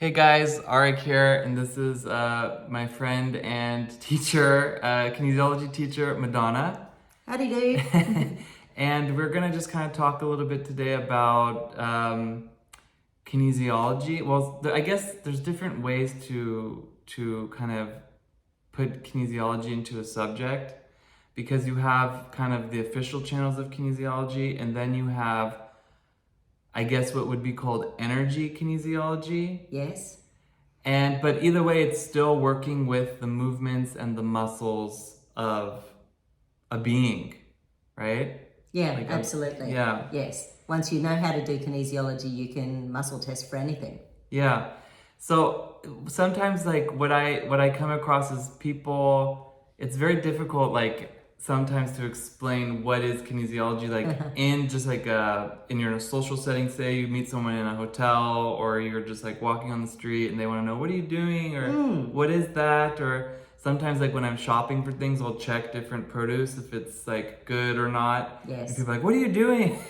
Hey guys, Arik here, and this is my friend and teacher, kinesiology teacher, Madonna. Howdy do. And we're gonna just kind of talk a little bit today about kinesiology. Well, I guess there's different ways to kind of put kinesiology into a subject, because you have kind of the official channels of kinesiology, and then you have, I guess, what would be called energy kinesiology. Yes. But either way, it's still working with the movements and the muscles of a being, right? Yeah, Like absolutely. yeah. Yes. Once you know how to do kinesiology, you can muscle test for anything. Yeah. So sometimes like what I come across is people, it's very difficult like sometimes to explain what is kinesiology, like in just like in your social setting. Say you meet someone in a hotel, or you're just like walking on the street and they want to know, what are you doing, or what is that? Or sometimes like when I'm shopping for things, I'll check different produce if it's like good or not. Yes. And people are like, what are you doing?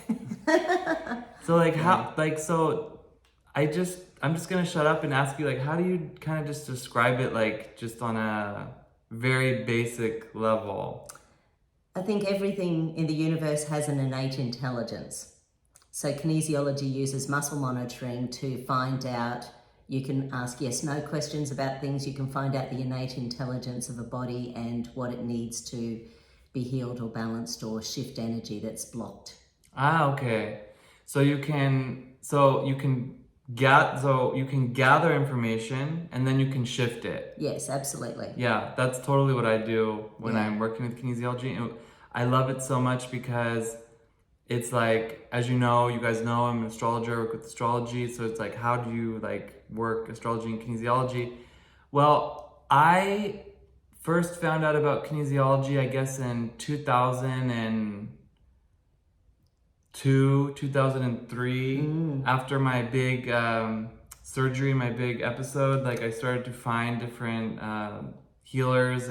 So like how like so I'm just gonna shut up and ask you, like, how do you kind of just describe it, like just on a very basic level? I think everything in the universe has an innate intelligence. So kinesiology uses muscle monitoring to find out, you can ask yes, no questions about things, you can find out the innate intelligence of a body and what it needs to be healed or balanced or shift energy that's blocked. Ah, okay. So you can gather information and then you can shift it. Yes, absolutely. Yeah, that's totally what I do when Yeah. I'm working with kinesiology. And I love it so much because it's like, as you guys know, I'm an astrologer, work with astrology. So it's like, how do you like work astrology and kinesiology? Well, I first found out about kinesiology, I guess, in 2002, 2003, after my big surgery, my big episode. Like I started to find different healers,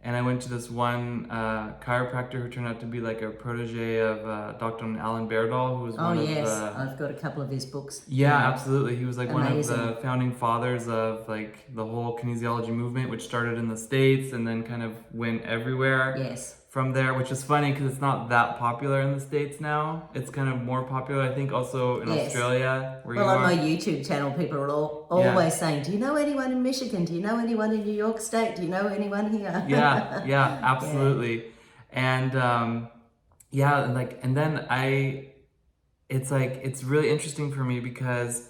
and I went to this one chiropractor who turned out to be like a protege of Dr. Alan Berdahl, who was Oh one of yes, the... I've got a couple of his books. Yeah, absolutely. He was like one of Amazing. the founding fathers of like the whole kinesiology movement, which started in the States and then kind of went everywhere. Yes. From there, which is funny because it's not that popular in the States now. It's kind of more popular, I think, also in Australia, where well, you on are. my YouTube channel, people are always saying, do you know anyone in Michigan? Do you know anyone in New York State? Do you know anyone here? Yeah, absolutely. And and then it's really interesting for me because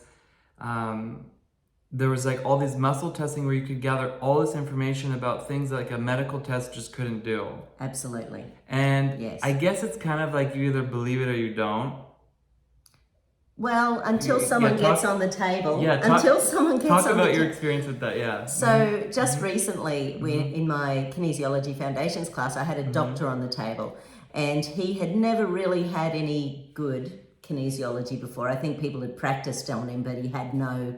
there was like all these muscle testing where you could gather all this information about things that like a medical test just couldn't do. Absolutely. And yes. I guess it's kind of like you either believe it or you don't. Well, until someone gets on the table. Until someone gets on the table. Talk about your experience with that, yeah. So just recently, in my kinesiology foundations class, I had a doctor on the table, and he had never really had any good kinesiology before. I think people had practiced on him, but he had no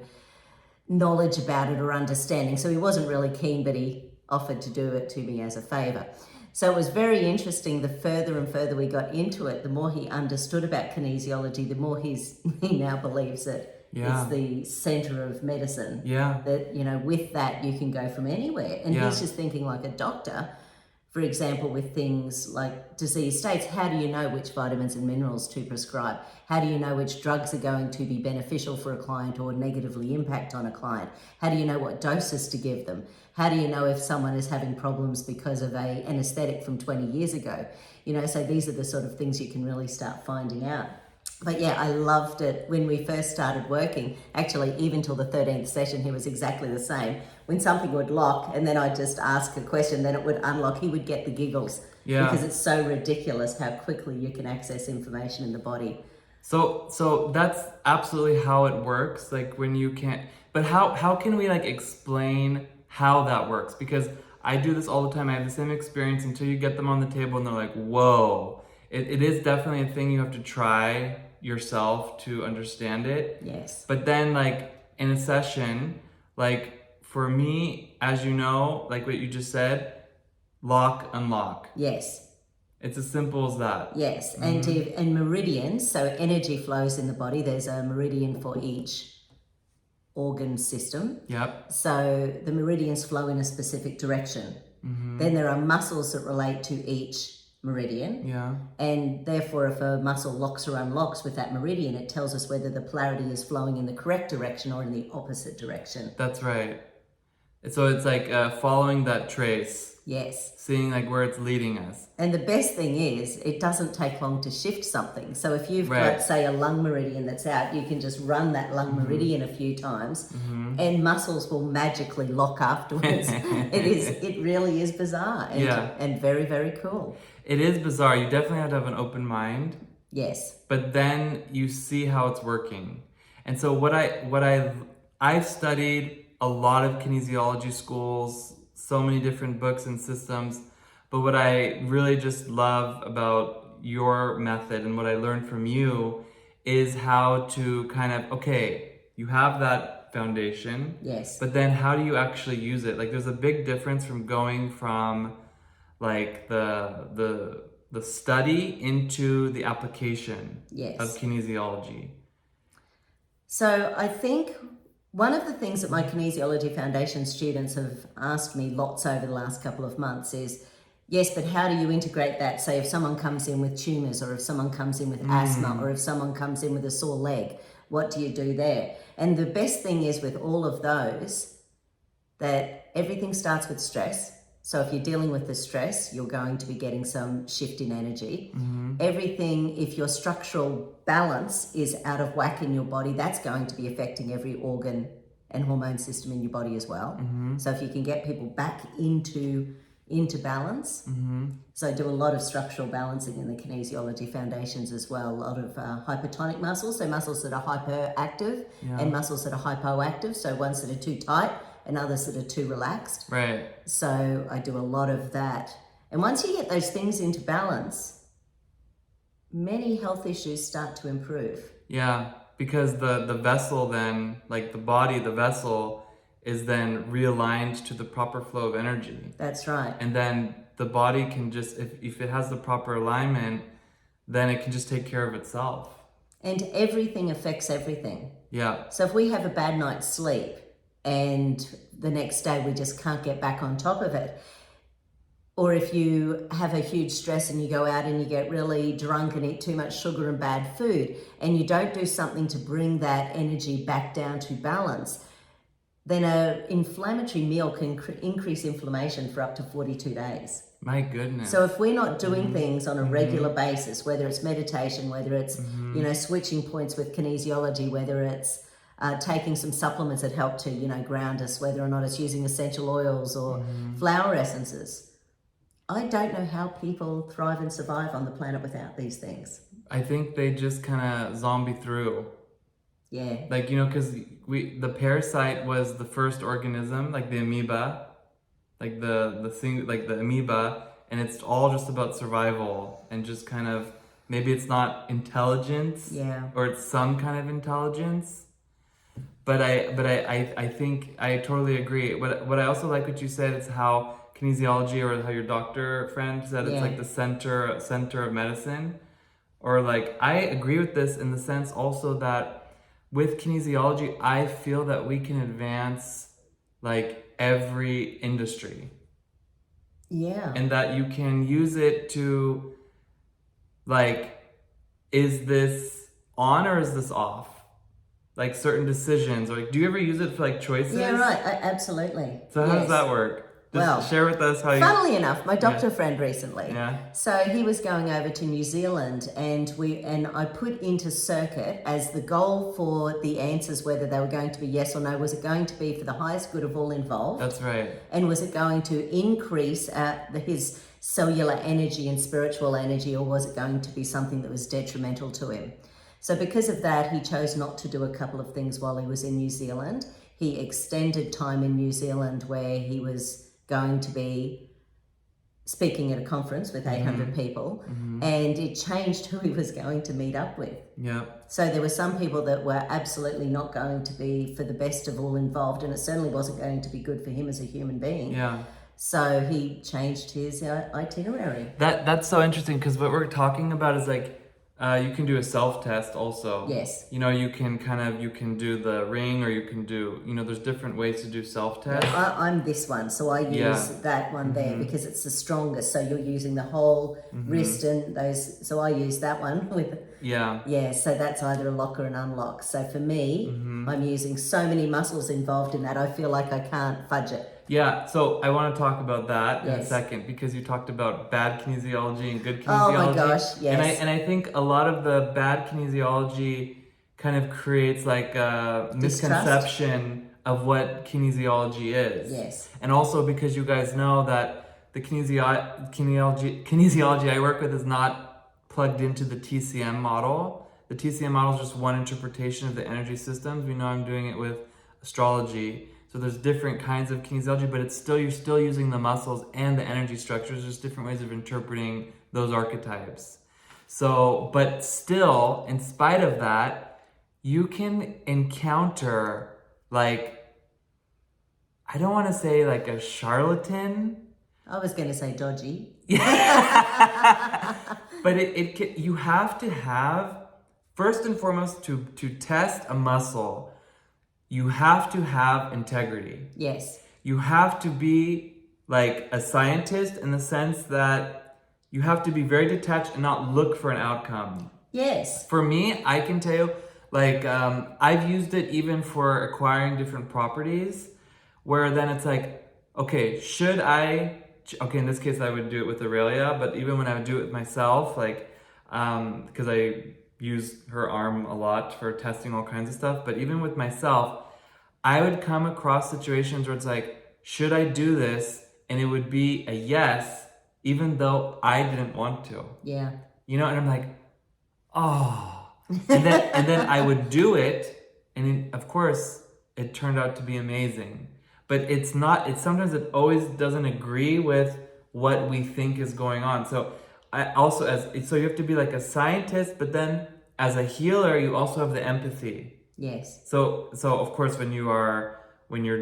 knowledge about it or understanding. So he wasn't really keen, but he offered to do it to me as a favor. So it was very interesting. The further and further we got into it, the more he understood about kinesiology, the more he now believes that it's the center of medicine. Yeah. That, with that you can go from anywhere. And he's just thinking like a doctor. For example, with things like disease states, how do you know which vitamins and minerals to prescribe? How do you know which drugs are going to be beneficial for a client or negatively impact on a client? How do you know what doses to give them? How do you know if someone is having problems because of an anesthetic from 20 years ago? So these are the sort of things you can really start finding out. But yeah, I loved it when we first started working. Actually, even till the 13th session, he was exactly the same. When something would lock and then I'd just ask a question, then it would unlock, he would get the giggles. Yeah. Because it's so ridiculous how quickly you can access information in the body. So that's absolutely how it works. Like when you can't, but how can we like explain how that works? Because I do this all the time. I have the same experience until you get them on the table and they're like, whoa. It is definitely a thing you have to try yourself to understand it. Yes. But then like in a session, like for me, as you know, like what you just said, lock, unlock. Yes. It's as simple as that. Yes. And meridians, so energy flows in the body. There's a meridian for each organ system. Yep. So the meridians flow in a specific direction. Then there are muscles that relate to each meridian. Yeah. And therefore, if a muscle locks or unlocks with that meridian, it tells us whether the polarity is flowing in the correct direction or in the opposite direction. That's right. So it's like following that trace. Yes. Seeing like where it's leading us. And the best thing is, it doesn't take long to shift something. So if you've got, say, a lung meridian that's out, you can just run that lung meridian a few times and muscles will magically lock afterwards. It really is bizarre and very, very cool. It is bizarre. You definitely have to have an open mind. Yes. But then you see how it's working. And so I've studied a lot of kinesiology schools, so many different books and systems, but what I really just love about your method and what I learned from you is how to kind of, okay, you have that foundation, yes, but then how do you actually use it? Like there's a big difference from going from like the study into the application yes. of kinesiology. So I think one of the things that my Kinesiology Foundation students have asked me lots over the last couple of months is, yes, but how do you integrate that? Say if someone comes in with tumours, or if someone comes in with asthma, or if someone comes in with a sore leg, what do you do there? And the best thing is with all of those, that everything starts with stress. So if you're dealing with the stress, you're going to be getting some shift in energy. Everything, if your structural balance is out of whack in your body, that's going to be affecting every organ and hormone system in your body as well. So if you can get people back into balance. So I do a lot of structural balancing in the Kinesiology Foundations as well. A lot of hypertonic muscles, so muscles that are hyperactive and muscles that are hypoactive. So ones that are too tight and others that are too relaxed. Right. So I do a lot of that. And once you get those things into balance, many health issues start to improve. Yeah, because the vessel then, like the body, the vessel is then realigned to the proper flow of energy. That's right. And then the body can just, if it has the proper alignment, then it can just take care of itself. And everything affects everything. Yeah. So if we have a bad night's sleep, and the next day we just can't get back on top of it. Or if you have a huge stress and you go out and you get really drunk and eat too much sugar and bad food, and you don't do something to bring that energy back down to balance, then an inflammatory meal can increase inflammation for up to 42 days. My goodness. So if we're not doing things on a regular basis, whether it's meditation, whether it's switching points with kinesiology, whether it's taking some supplements that help to, ground us, whether or not it's using essential oils or flower essences. I don't know how people thrive and survive on the planet without these things. I think they just kind of zombie through. Yeah. Like, because the parasite was the first organism, like the amoeba, like the amoeba, and it's all just about survival and just kind of, maybe it's not intelligence, or it's some kind of intelligence. But I think I totally agree. What I also like what you said is how kinesiology, or how your doctor friend said, it's like the center of medicine. Or like, I agree with this in the sense also that with kinesiology, I feel that we can advance like every industry. Yeah. And that you can use it to like, is this on or is this off? Like certain decisions, or like, do you ever use it for like choices? Yeah, right. Absolutely. So how does that work? Just share with us how you... Funnily enough, my doctor friend recently. Yeah. So he was going over to New Zealand, and I put into circuit as the goal for the answers, whether they were going to be yes or no. Was it going to be for the highest good of all involved? That's right. And was it going to increase his cellular energy and spiritual energy, or was it going to be something that was detrimental to him? So because of that, he chose not to do a couple of things while he was in New Zealand. He extended time in New Zealand where he was going to be speaking at a conference with 800 people, and it changed who he was going to meet up with. Yeah. So there were some people that were absolutely not going to be for the best of all involved, and it certainly wasn't going to be good for him as a human being. Yeah. So he changed his itinerary. That's so interesting, because what we're talking about is like, You can do a self-test also. Yes. You know, you can do the ring, or you can do, there's different ways to do self-test. Yeah, I'm this one, so I use that one there because it's the strongest. So you're using the whole wrist and those. So I use that one with. Yeah. So that's either a lock or an unlock. So for me, I'm using so many muscles involved in that. I feel like I can't fudge it. Yeah, so I want to talk about that in a second, because you talked about bad kinesiology and good kinesiology. Oh my gosh, yes. And I think a lot of the bad kinesiology kind of creates like a misconception of what kinesiology is. Yes. And also because you guys know that the kinesiology I work with is not plugged into the TCM model. The TCM model is just one interpretation of the energy systems. We know I'm doing it with astrology. So there's different kinds of kinesiology, but you're still using the muscles and the energy structures. There's different ways of interpreting those archetypes. So, but still, in spite of that, you can encounter I don't want to say like a charlatan. I was going to say dodgy. But you have to have, first and foremost, to test a muscle, you have to have integrity. Yes. You have to be like a scientist in the sense that you have to be very detached and not look for an outcome. Yes. For me, I can tell you, I've used it even for acquiring different properties, where then it's like, okay, in this case I would do it with Aurelia, but even when I would do it with myself, because I use her arm a lot for testing all kinds of stuff, but even with myself, I would come across situations where it's like, should I do this? And it would be a yes, even though I didn't want to. Yeah. And I'm like, oh. And then I would do it, and of course, it turned out to be amazing. But sometimes it always doesn't agree with what we think is going on. So so you have to be like a scientist, but then as a healer, you also have the empathy. Yes. So of course, when you're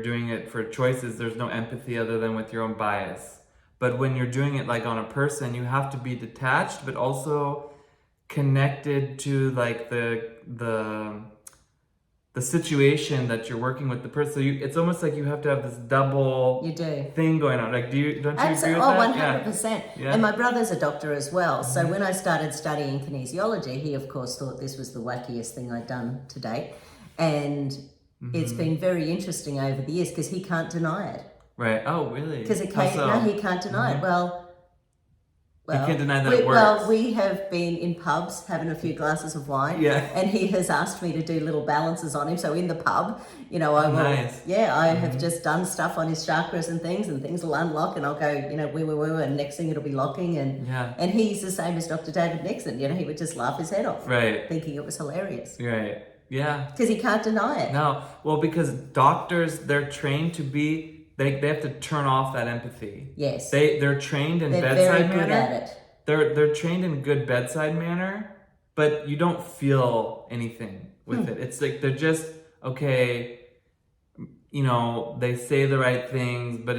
doing it for choices, there's no empathy other than with your own bias. But when you're doing it like on a person, you have to be detached, but also connected to like the situation that you're working with the person. So it's almost like you have to have this double thing going on. Like, don't you agree with that? 100%. Yeah. And my brother's a doctor as well. So when I started studying kinesiology, he of course thought this was the wackiest thing I'd done to date. And it's been very interesting over the years because he can't deny it. Right. Oh, really? Because he can't deny it. Well, you can't deny that it works. Well, we have been in pubs having a few glasses of wine, and he has asked me to do little balances on him. So in the pub, I have just done stuff on his chakras and things will unlock, and I'll go, woo, and next thing it'll be locking, and he's the same as Dr. David Nixon. He would just laugh his head off, right, thinking it was hilarious, right, yeah, because he can't deny it. No, well, because doctors, they're trained to be. They have to turn off that empathy. Yes. They're trained in bedside very manner. Good at it. They're trained in good bedside manner, but you don't feel anything with it. It's like they're just okay. They say the right things, but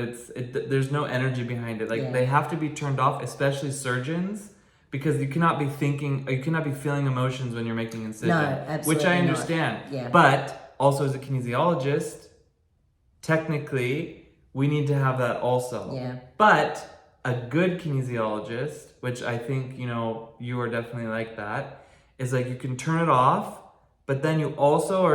there's no energy behind it. They have to be turned off, especially surgeons, because you cannot be feeling emotions when you're making incision. No, absolutely which I understand. Not. Yeah. But also as a kinesiologist, technically, we need to have that also. Yeah. But a good kinesiologist, which I think, you are definitely like that, is like you can turn it off, but then you also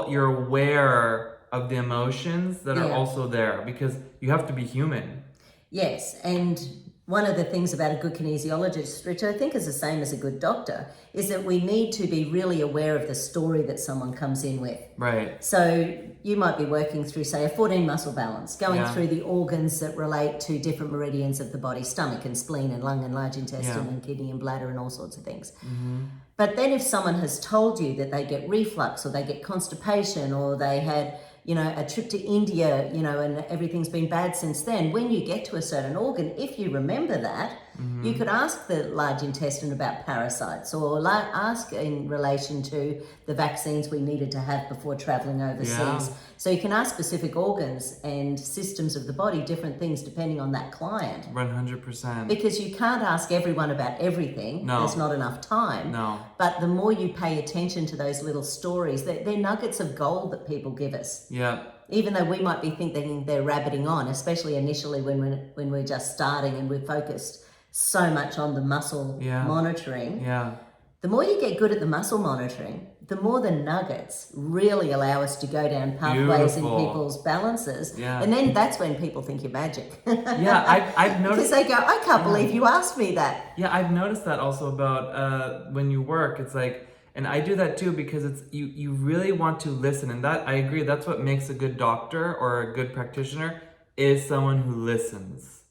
you're aware of the emotions that are also there, because you have to be human. Yes, and one of the things about a good kinesiologist, which I think is the same as a good doctor, is that we need to be really aware of the story that someone comes in with. Right. So you might be working through, say, a 14 muscle balance, going through the organs that relate to different meridians of the body, stomach and spleen and lung and large intestine and kidney and bladder and all sorts of things. Mm-hmm. But then if someone has told you that they get reflux or they get constipation or they had a trip to India, and everything's been bad since then. When you get to a certain organ, if you remember that, You could ask the large intestine about parasites, or ask in relation to the vaccines we needed to have before traveling overseas. Yeah. So you can ask specific organs and systems of the body different things depending on that client. 100%. Because you can't ask everyone about everything. No. There's not enough time. No. But the more you pay attention to those little stories, they're nuggets of gold that people give us. Yeah. Even though we might be thinking they're rabbiting on, especially initially when we're just starting and we're focused so much on the muscle monitoring. Yeah. The more you get good at the muscle monitoring, the more the nuggets really allow us to go down pathways in people's balances. Yeah. And then that's when people think you're magic. Yeah, I've noticed. Because they go, I can't believe you asked me that. Yeah, I've noticed that also about when you work. It's like, and I do that too because it's you really want to listen, and that I agree. That's what makes a good doctor or a good practitioner is someone who listens,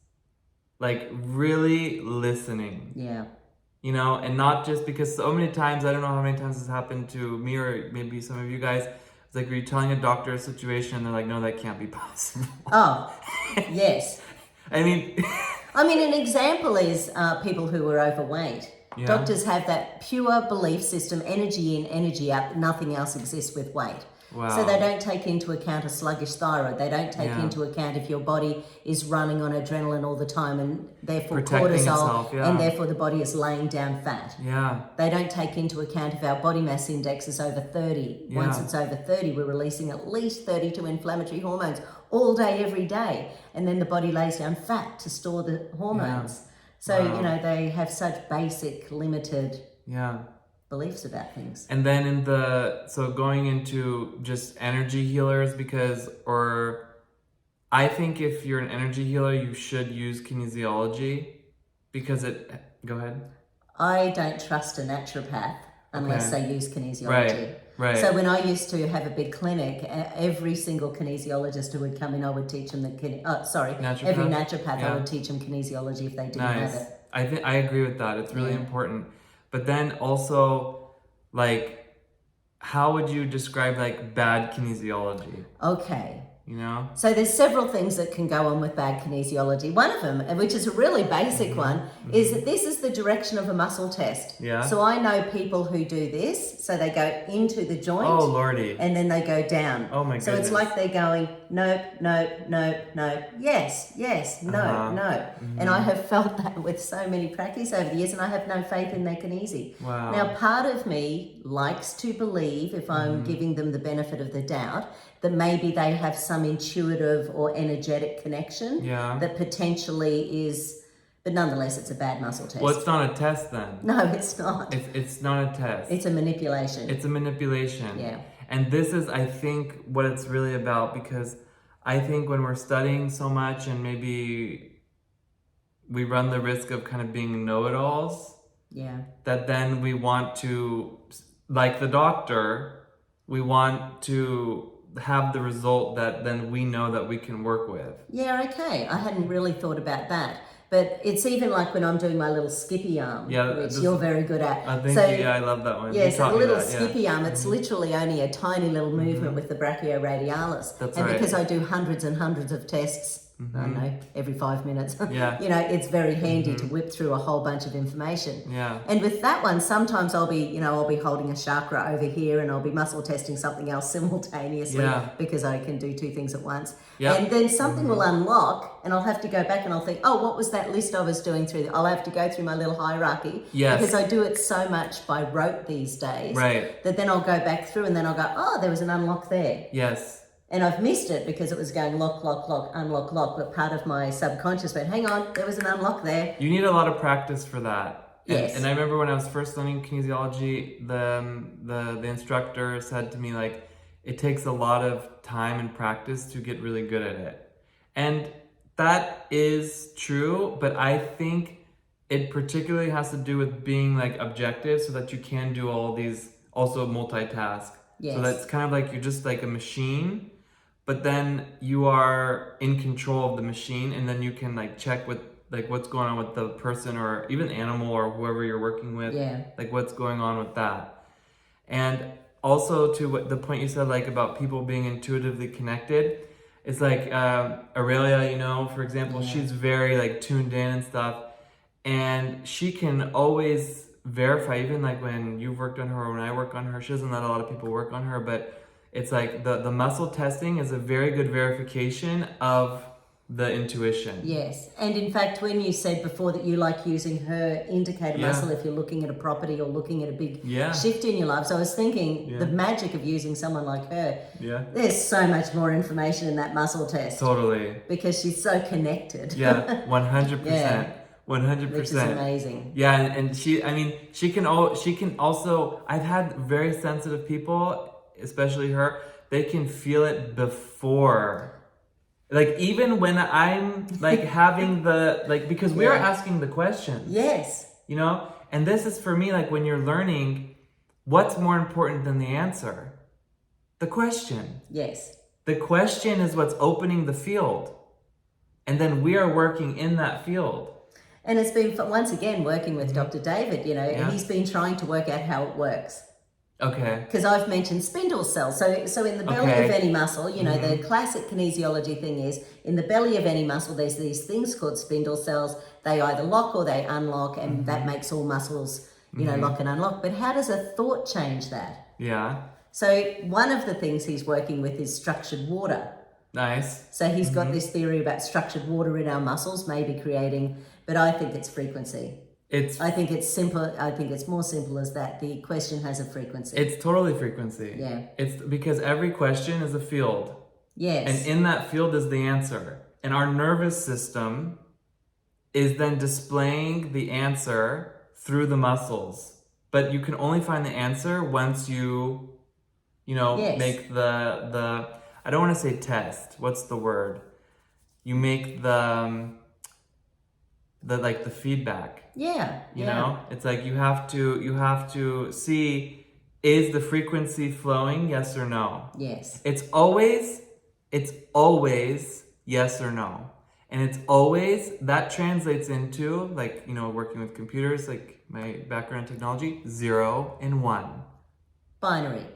like really listening. Yeah. You know, and not just because so many times, I don't know how many times this happened to me or maybe some of you guys. It's like you're telling a doctor a situation and they're like, no, that can't be possible. Oh, yes. I mean, an example is people who are overweight. Yeah. Doctors have that pure belief system, energy in, energy out, nothing else exists with weight. Wow. So they don't take into account a sluggish thyroid. They don't take into account if your body is running on adrenaline all the time and therefore Protecting cortisol, itself, and therefore the body is laying down fat. Yeah. They don't take into account if our body mass index is over 30. Yeah. Once it's over 30, we're releasing at least 32 inflammatory hormones all day, every day. And then the body lays down fat to store the hormones. So, they have such basic, limited beliefs about things. And then so going into just energy healers I think if you're an energy healer, you should use kinesiology because go ahead. I don't trust a naturopath unless they use kinesiology. Right. So when I used to have a big clinic, every single kinesiologist who would come in, I would teach them every naturopath, I would teach them kinesiology if they didn't have it. I agree with that. It's really important. But then also, like, how would you describe like bad kinesiology? Okay. You know? So there's several things that can go on with bad kinesiology. One of them, which is a really basic one, is that this is the direction of a muscle test. Yeah. So I know people who do this. So they go into the joint. Oh, Lordy. And then they go down. Oh, my goodness. So it's like they're going, nope, nope, nope, nope, yes, yes, no, no. And I have felt that with so many practice over the years, and I have no faith in their kinesi. Wow. Now, part of me likes to believe, if I'm giving them the benefit of the doubt, that maybe they have some intuitive or energetic connection that potentially is, but nonetheless, it's a bad muscle test. Well, it's not a test then. No, it's not. It's not a test. It's a manipulation. It's a manipulation. Yeah. And this is, I think, what it's really about, because I think when we're studying so much and maybe we run the risk of kind of being know-it-alls, that then we want to, like the doctor, we want to have the result that then we know that we can work with. Yeah, okay. I hadn't really thought about that. But it's even like when I'm doing my little skippy arm, which you're very good at. I love that one. Yes, a little skippy arm, it's literally only a tiny little movement with the brachioradialis. That's because I do hundreds and hundreds of tests, I don't know, every 5 minutes, it's very handy to whip through a whole bunch of information. Yeah. And with that one, sometimes I'll be holding a chakra over here and I'll be muscle testing something else simultaneously because I can do two things at once. Yeah. And then something will unlock and I'll have to go back and I'll think, oh, what was that list I was doing through? I'll have to go through my little hierarchy because I do it so much by rote these days that then I'll go back through and then I'll go, oh, there was an unlock there. Yes. And I've missed it because it was going lock, lock, lock, unlock, lock. But part of my subconscious went, hang on, there was an unlock there. You need a lot of practice for that. Yes. And I remember when I was first learning kinesiology, the instructor said to me, like, it takes a lot of time and practice to get really good at it. And that is true, but I think it particularly has to do with being like objective so that you can do all these, also multitask. Yes. So that's kind of like you're just like a machine, but then you are in control of the machine, and then you can like check with like what's going on with the person or even animal or whoever you're working with, like what's going on with that. And also to what the point you said, like about people being intuitively connected, it's like Aurelia, for example, she's very like tuned in and stuff. and she can always verify, even like when you've worked on her or when I work on her. She doesn't let a lot of people work on her, but it's like the muscle testing is a very good verification of the intuition. Yes. And in fact, when you said before that you like using her indicator muscle if you're looking at a property or looking at a big shift in your life, so I was thinking the magic of using someone like her, there's so much more information in that muscle test. Totally. Because she's so connected. 100%. 100%. Which is amazing. Yeah, and she can also, I've had very sensitive people, especially her, they can feel it before. Like even when I'm like having because we are asking the questions. Yes. You know? And this is for me, like when you're learning, what's more important than the answer? The question. Yes. The question is what's opening the field. And then we are working in that field. And it's been, once again, working with Dr. David, and he's been trying to work out how it works. Okay. Because I've mentioned spindle cells. So in the belly of any muscle, the classic kinesiology thing is, in the belly of any muscle, there's these things called spindle cells. They either lock or they unlock, and that makes all muscles, lock and unlock. But how does a thought change that? Yeah. So one of the things he's working with is structured water. Nice. So he's got this theory about structured water in our muscles, maybe creating, but I think it's frequency. I think it's simple. I think it's more simple as that. The question has a frequency. It's totally frequency. Yeah. It's because every question is a field. Yes. And in that field is the answer. And our nervous system is then displaying the answer through the muscles. But you can only find the answer once you make the I don't want to say test. What's the word? You make the feedback. Yeah. You know? It's like you have to see, is the frequency flowing, yes or no? Yes. It's always yes or no. And it's always, that translates into, working with computers, like my background in technology, 0 and 1. Binary.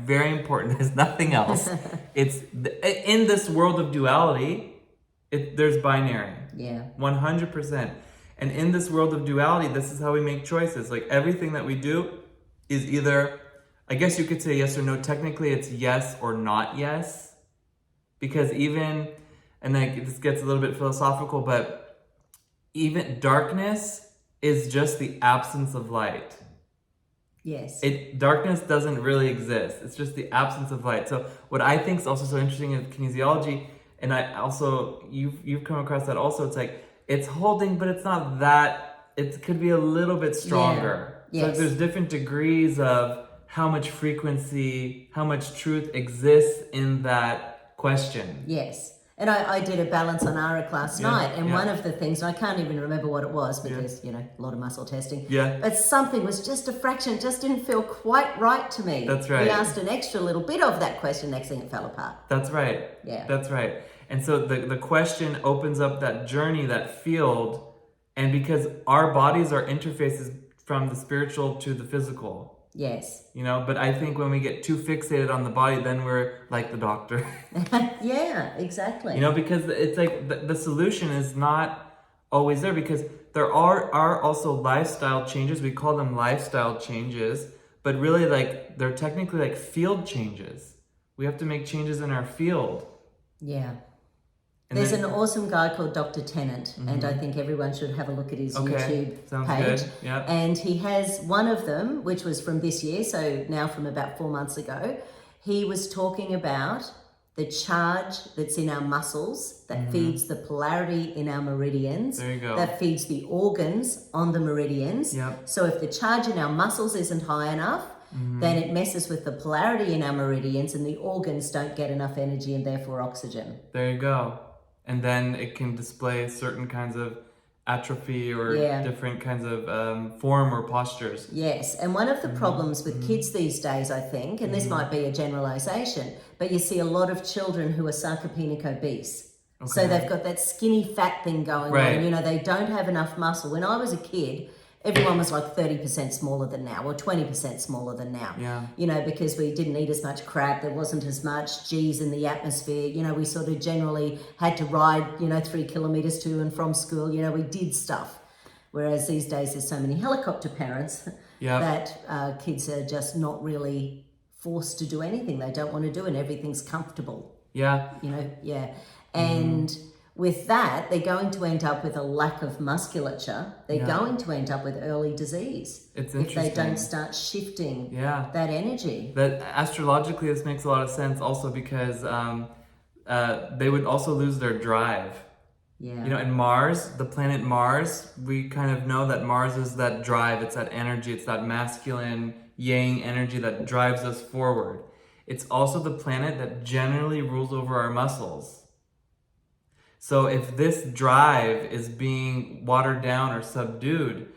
Very important. There's nothing else. It's in this world of duality, there's binary. Yeah. 100%. And in this world of duality, this is how we make choices. Like everything that we do is either, I guess you could say yes or no. Technically, it's yes or not yes. Because this gets a little bit philosophical, but even darkness is just the absence of light. Yes. Darkness doesn't really exist. It's just the absence of light. So what I think is also so interesting in kinesiology, and I also, you've come across that also, it's like, it's holding, but it's not that, it could be a little bit stronger. Yeah. Yes. So there's different degrees of how much frequency, how much truth exists in that question. Yes. And I did a balance on Arik last night, and one of the things, and I can't even remember what it was because, a lot of muscle testing. Yeah. But something was just a fraction, it just didn't feel quite right to me. That's right. We asked an extra little bit of that question, next thing it fell apart. That's right. Yeah. That's right. And so the question opens up that journey, that field, and because our bodies are interfaces from the spiritual to the physical. Yes. But I think when we get too fixated on the body, then we're like the doctor. Yeah, exactly. Because it's like the solution is not always there, because there are also lifestyle changes. We call them lifestyle changes, but really they're technically field changes. We have to make changes in our field. Yeah. There's an awesome guy called Dr. Tennant, and I think everyone should have a look at his YouTube page. Good. Yeah. And he has one of them, which was from this year, so now from about 4 months ago. He was talking about the charge that's in our muscles that feeds the polarity in our meridians. There you go. That feeds the organs on the meridians. Yep. So if the charge in our muscles isn't high enough, then it messes with the polarity in our meridians, and the organs don't get enough energy and therefore oxygen. There you go. And then it can display certain kinds of atrophy or different kinds of form or postures. Yes, and one of the problems with kids these days, I think, and this might be a generalization, but you see a lot of children who are sarcopenic obese. Okay. So they've got that skinny fat thing going on. They don't have enough muscle. When I was a kid, everyone was like 30% smaller than now or 20% smaller than now. Yeah. You know, because we didn't eat as much crap, there wasn't as much G's in the atmosphere. You know, we sort of generally had to ride, 3 kilometers to and from school. You know, we did stuff. Whereas these days there's so many helicopter parents that kids are just not really forced to do anything they don't want to do, and everything's comfortable. Yeah. And with that, they're going to end up with a lack of musculature. They're going to end up with early disease. It's if interesting. they don't start shifting that energy. That astrologically, this makes a lot of sense also because they would also lose their drive. Yeah. And Mars, the planet Mars, we kind of know that Mars is that drive, it's that energy, it's that masculine yang energy that drives us forward. It's also the planet that generally rules over our muscles. So if this drive is being watered down or subdued,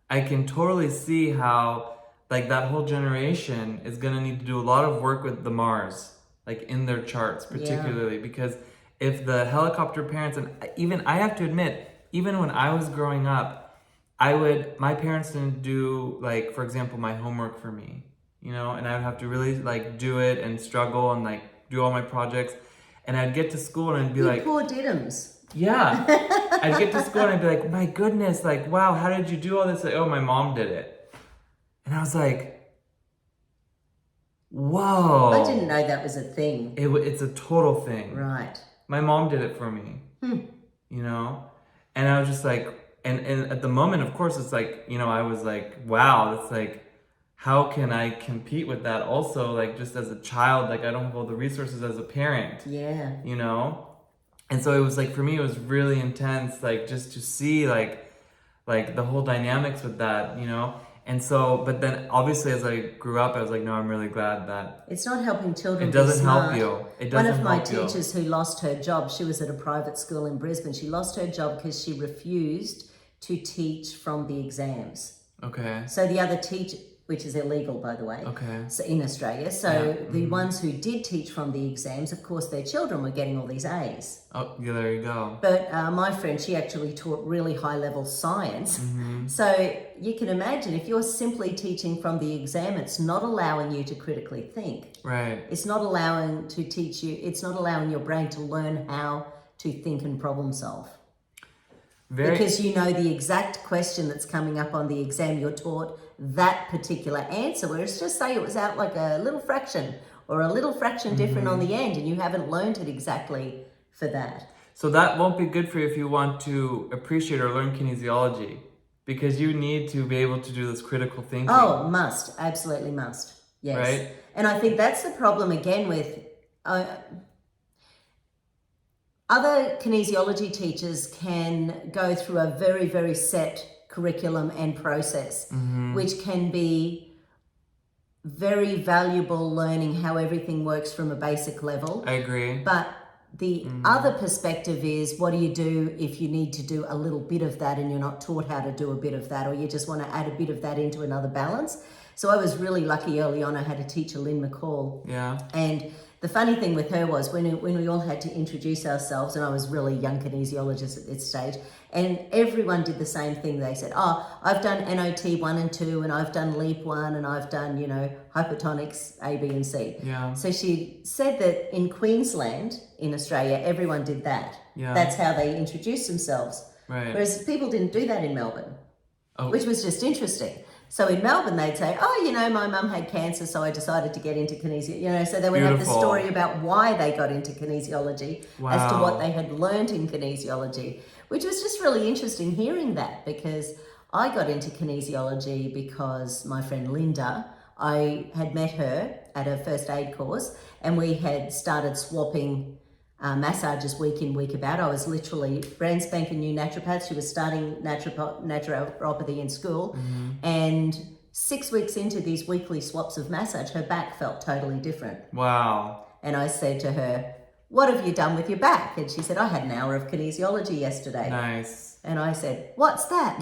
I can totally see how like that whole generation is going to need to do a lot of work with the Mars, like in their charts particularly, because if the helicopter parents, and even I have to admit, even when I was growing up, my parents didn't do, like, for example, my homework for me, and I would have to really like do it and struggle and like do all my projects. And I'd get to school and I'd be like, poor diddums. Yeah. I'd get to school and I'd be like, my goodness, like, wow, how did you do all this? Like, oh, my mom did it. And I was like, whoa. I didn't know that was a thing. It's a total thing. Right. My mom did it for me, and I was just like, and at the moment, of course, it's like, I was like, wow, that's like, how can I compete with that also? Like, just as a child, like, I don't have all the resources as a parent. Yeah. And so it was like, for me, it was really intense, like, just to see like the whole dynamics with that, And so, but then obviously as I grew up, I was like, no, I'm really glad that it's not helping children. It doesn't be smart. help you. It doesn't One of my help you. teachers who lost her job, she was at a private school in Brisbane. She lost her job because she refused to teach from the exams. Okay. So the other teacher, which is illegal, by the way, so in Australia. So the ones who did teach from the exams, of course, their children were getting all these A's. Oh, yeah, there you go. But my friend, she actually taught really high-level science. So you can imagine if you're simply teaching from the exam, it's not allowing you to critically think. Right. It's not allowing to teach you, it's not allowing your brain to learn how to think and problem solve. Because you know the exact question that's coming up on the exam, you're taught that particular answer, whereas just say it was out like a little fraction or a little fraction different on the end and you haven't learned it exactly for that. So that won't be good for you if you want to appreciate or learn kinesiology, because you need to be able to do this critical thinking. Oh, must. Absolutely must. Yes. Right? And I think that's the problem again with other kinesiology teachers can go through a very, very set curriculum and process, which can be very valuable learning how everything works from a basic level. I agree. But the other perspective is, what do you do if you need to do a little bit of that and you're not taught how to do a bit of that, or you just want to add a bit of that into another balance? So I was really lucky early on. I had a teacher, Lynn McCall. Yeah. And the funny thing with her was when we all had to introduce ourselves, and I was really young kinesiologist at this stage, and everyone did the same thing. They said, oh, I've done NOT 1 and 2, and I've done LEAP 1, and I've done, hypertonics A, B, and C. Yeah. So she said that in Queensland, in Australia, everyone did that. Yeah. That's how they introduced themselves. Right. Whereas people didn't do that in Melbourne, which was just interesting. So in Melbourne, they'd say, oh, my mum had cancer, so I decided to get into kinesiology. So they would have the story about why they got into kinesiology as to what they had learned in kinesiology, which was just really interesting hearing that, because I got into kinesiology because my friend Linda, I had met her at a first aid course, and we had started swapping massages week in, week out. I was literally brand spanking new naturopath. She was starting naturopathy in school. And 6 weeks into these weekly swaps of massage, her back felt totally different. Wow. And I said to her, what have you done with your back? And she said, I had an hour of kinesiology yesterday. Nice. And I said, what's that?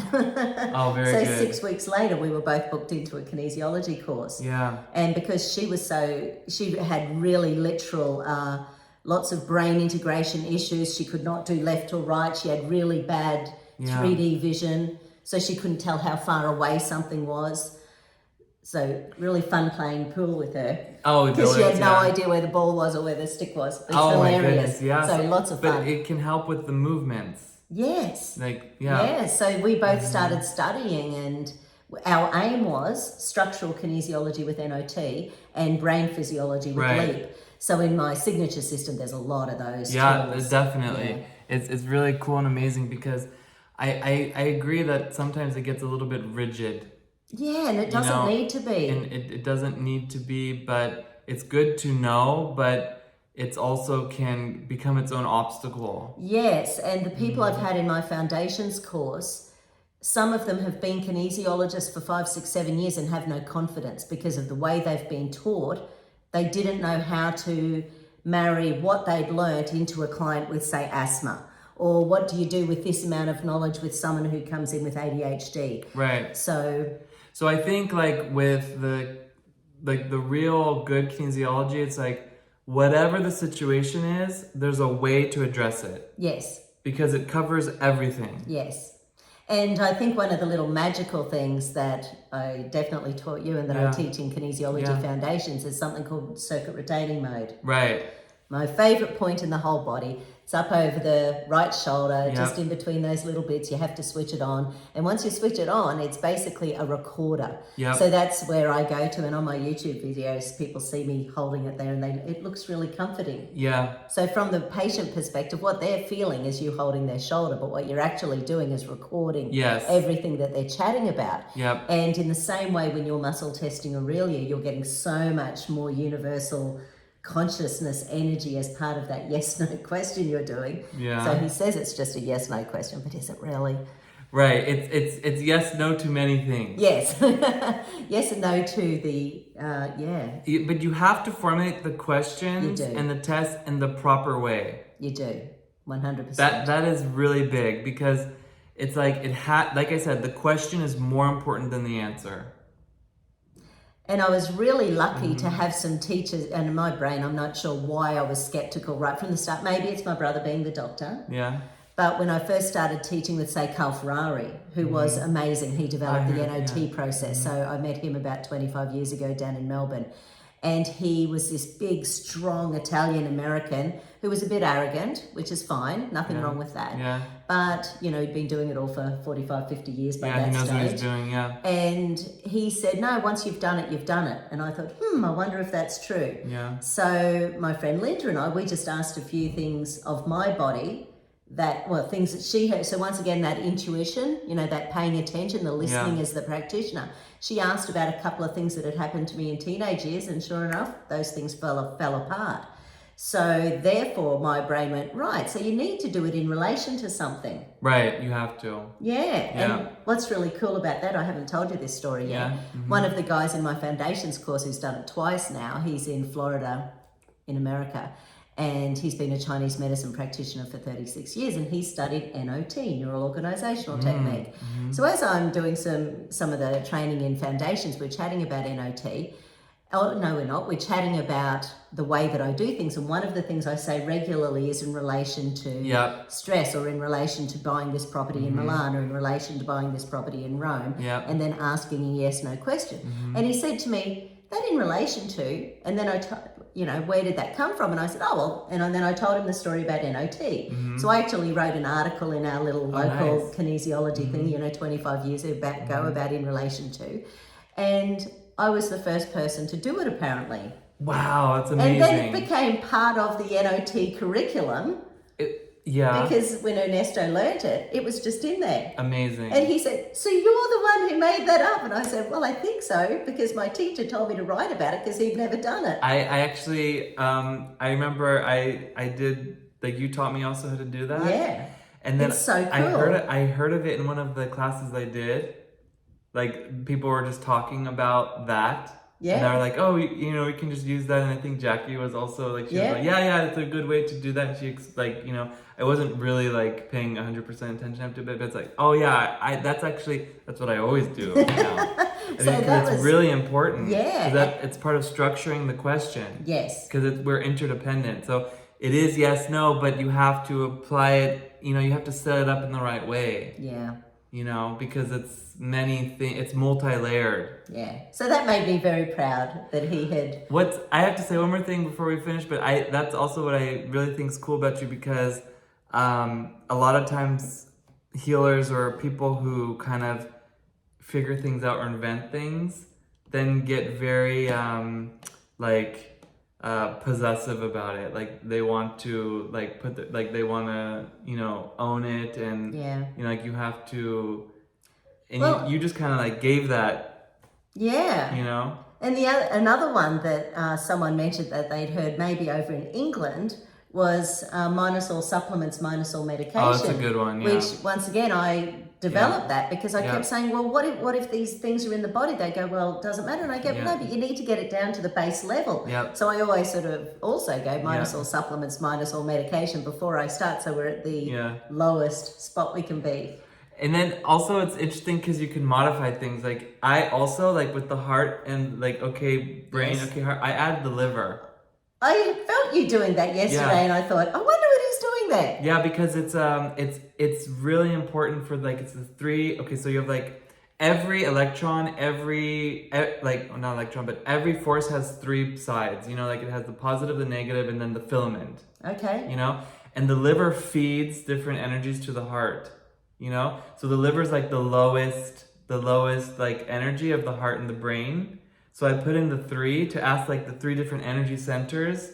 Oh, very good. So 6 weeks later, we were both booked into a kinesiology course. Yeah. And because she had really literal, lots of brain integration issues. She could not do left or right. She had really bad 3D vision. so she couldn't tell how far away something was. So really fun playing pool with her. Oh, because she had no yeah. idea where the ball was or where the stick was. It's Oh my hilarious. goodness, yeah. So lots of fun. But it can help with the movements. Yes. Like, yeah. Yeah, so we both started studying, and our aim was structural kinesiology with NOT and brain physiology with LEAP. So in my signature system, there's a lot of those tools. Definitely. Yeah. It's really cool and amazing because I agree that sometimes it gets a little bit rigid. Yeah, and it doesn't need to be. And it doesn't need to be, but it's good to know, but it's also can become its own obstacle. Yes, and the people I've had in my foundations course, some of them have been kinesiologists for 5, 6, 7 years and have no confidence because of the way they've been taught. They didn't know how to marry what they'd learnt into a client with, say, asthma. Or what do you do with this amount of knowledge with someone who comes in with ADHD? Right. So I think like with the real good kinesiology, it's like whatever the situation is, there's a way to address it. Yes. Because it covers everything. Yes. And I think one of the little magical things that I definitely taught you and that I teach in Kinesiology Foundations is something called circuit retaining mode. Right. My favorite point in the whole body. It's up over the right shoulder, just in between those little bits. You have to switch it on. And once you switch it on, it's basically a recorder. Yep. So that's where I go to. And on my YouTube videos, people see me holding it there and it looks really comforting. Yeah. So from the patient perspective, what they're feeling is you holding their shoulder, but what you're actually doing is recording everything that they're chatting about. Yep. And in the same way, when you're muscle testing Aurelia, you're getting so much more universal consciousness energy as part of that yes no question you're doing. Yeah. So he says it's just a yes no question, but is it really? Right. It's yes no to many things. Yes. Yes and no to the But you have to formulate the questions and the test in the proper way. You do. 100%. That is really big because it's like like I said, the question is more important than the answer. And I was really lucky to have some teachers, and in my brain, I'm not sure why I was skeptical right from the start. Maybe it's my brother being the doctor. Yeah. But when I first started teaching with, say, Carl Ferrari, who was amazing, he developed the NOT process. So I met him about 25 years ago down in Melbourne. And he was this big, strong Italian-American who was a bit arrogant, which is fine. Nothing wrong with that. Yeah. But, he'd been doing it all for 45, 50 years by that stage. Yeah, he knows what he's doing, And he said, no, once you've done it, you've done it. And I thought, I wonder if that's true. Yeah. So my friend Linda and I, we just asked a few things of my body things that she heard. So once again, that intuition, that paying attention, the listening as the practitioner. She asked about a couple of things that had happened to me in teenage years, and sure enough, those things fell apart. So therefore, my brain went, right, so you need to do it in relation to something. Right, you have to. Yeah, and what's really cool about that, I haven't told you this story yet. Yeah. Mm-hmm. One of the guys in my foundations course who's done it twice now, he's in Florida in America, and he's been a Chinese medicine practitioner for 36 years, and he studied NOT, neural organizational technique. Mm-hmm. So as I'm doing some of the training in foundations, we're chatting about NOT. Oh, no, we're not. We're chatting about the way that I do things. And one of the things I say regularly is in relation to stress, or in relation to buying this property in Milan, or in relation to buying this property in Rome, and then asking a yes-no question. Mm-hmm. And he said to me, that in relation to, and then where did that come from? And I said, and then I told him the story about NOT. Mm-hmm. So I actually wrote an article in our little local kinesiology thing, 25 years ago about in relation to. And I was the first person to do it, apparently. Wow, that's amazing. And then it became part of the NOT curriculum. Because when Ernesto learnt it, it was just in there. Amazing. And he said, so you're the one who made that up? And I said, well, I think so, because my teacher told me to write about it because he'd never done it. I actually, I remember I did, like, you taught me also how to do that. Yeah. And then it's so cool. I heard of it in one of the classes I did. Like, people were just talking about that. Yeah. And they were like, oh, we can just use that. And I think Jackie was also like, she was like, it's a good way to do that. And she, I wasn't really like paying 100% attention to it, but it's like, that's what I always do now. It's really important. Yeah. It's part of structuring the question. Yes. Because we're interdependent. So it is yes, no, but you have to apply it, you have to set it up in the right way. Yeah. you know, because it's many things, it's multi-layered. Yeah. So that made me very proud that he had. I have to say one more thing before we finish, but that's also what I really think is cool about you, because a lot of times healers or people who kind of figure things out or invent things then get very possessive about it. Like they want to like they want to, you know, own it, and Yeah. you know, like you have to, and Well, you just kind of like gave that, yeah. you know. And another one that someone mentioned that they'd heard maybe over in England was minus all supplements, minus all medication. Oh, that's a good one. Yeah. Which once again I developed that because I kept saying, well, what if these things are in the body? They go, well, it doesn't matter. And I go, no, but you need to get it down to the base level. Yep. So I always sort of also go minus all supplements, minus all medication before I start. So we're at the lowest spot we can be. And then also it's interesting because you can modify things. Like I also, like with the heart and like, okay, brain, okay, heart, I added the liver. I felt you doing that yesterday, and I thought, I wonder what he's doing there. Yeah, because it's really important for like, it's the three. Okay, so you have like every electron, not electron, but every force has three sides. You know, like it has the positive, the negative, and then the filament. Okay. You know, and the liver feeds different energies to the heart. You know, so the liver is like the lowest like energy of the heart and the brain. So I put in the three to ask like the three different energy centers,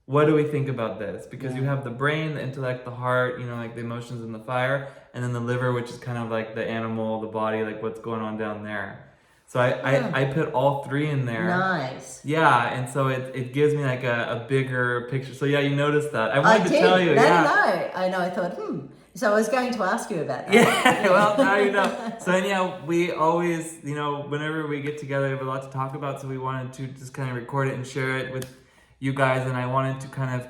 what do we think about this? Because you have the brain, the intellect, the heart, you know, like the emotions and the fire, and then the liver, which is kind of like the animal, the body, like what's going on down there. So I put all three in there. Nice. Yeah, and so it gives me like a bigger picture. So yeah, you noticed that. I wanted to tell you. No, I know. I thought, So I was going to ask you about that. Yeah, well, now you know. So anyhow, we always, you know, whenever we get together, we have a lot to talk about. So we wanted to just kind of record it and share it with you guys. And I wanted to kind of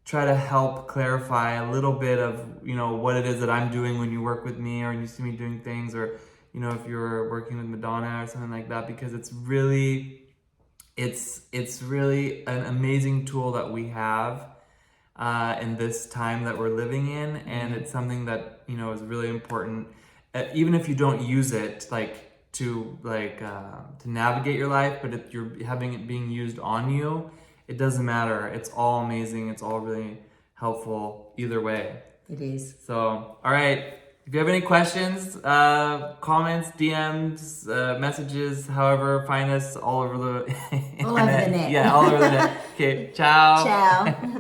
try to help clarify a little bit of, you know, what it is that I'm doing when you work with me, or you see me doing things, or, you know, if you're working with Madonna or something like that, because it's really an amazing tool that we have in this time that we're living in, and it's something that, you know, is really important, even if you don't use it to navigate your life, but if you're having it being used on you, it doesn't matter. It's all amazing. It's all really helpful either way. It is. So, all right. If you have any questions, comments, DMs, messages, however, find us all over the all over the net. Yeah, all over the net. Okay, ciao. Ciao.